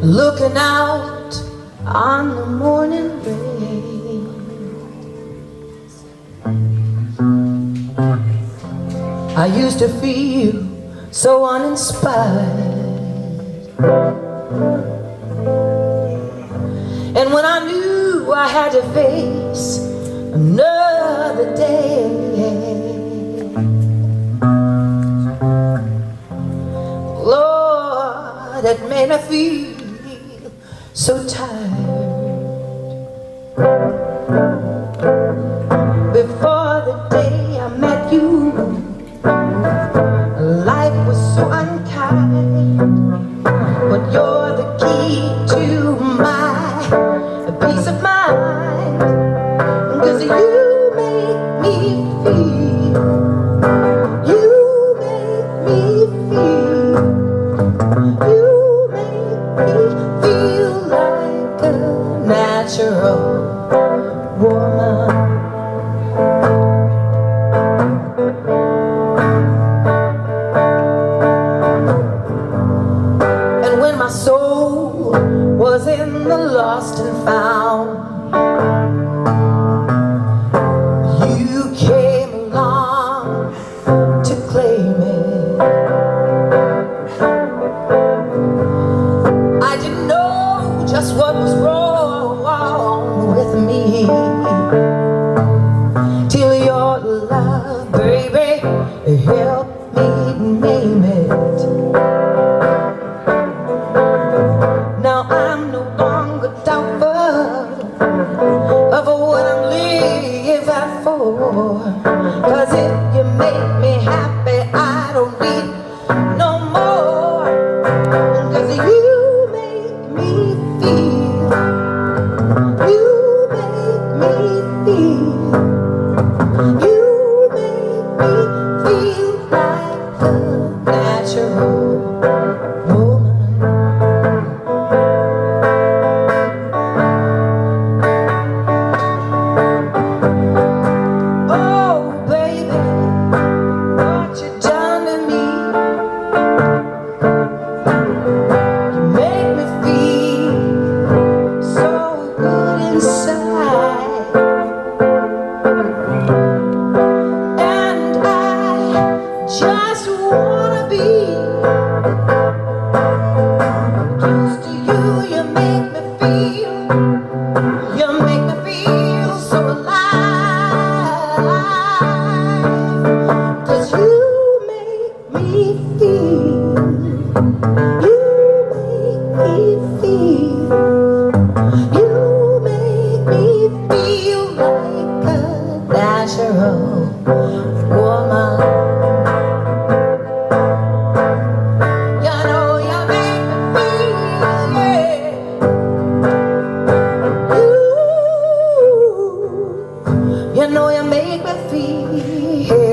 looking out on the morning rain. I used to feel so uninspired, and when I knew I had to face another day, Lord, it made me feel so tired. Before the day I met you, life was so unkind, but you're the key to my peace of mind, 'cause you make me feel, you make me feel, you make me feel like a natural woman. And when my soul was in the lost and found, you came along to claim it. I didn't know just what was wrong with me till your love, baby, helped me name it. Now I'm no longer doubtful of what I'm living for, 'cause if you make me happy, I don't need no more, 'cause you make me feel, you make me feel, you make me feel like a natural woman. Oh baby, what you done to me, you make me feel so good inside, and I just wanna be close to you. You make me feel, you make me feel so alive, 'cause you make me feel, you make me feel, you make me feel like a natural woman. You know you make me feel, yeah. You know you make me feel.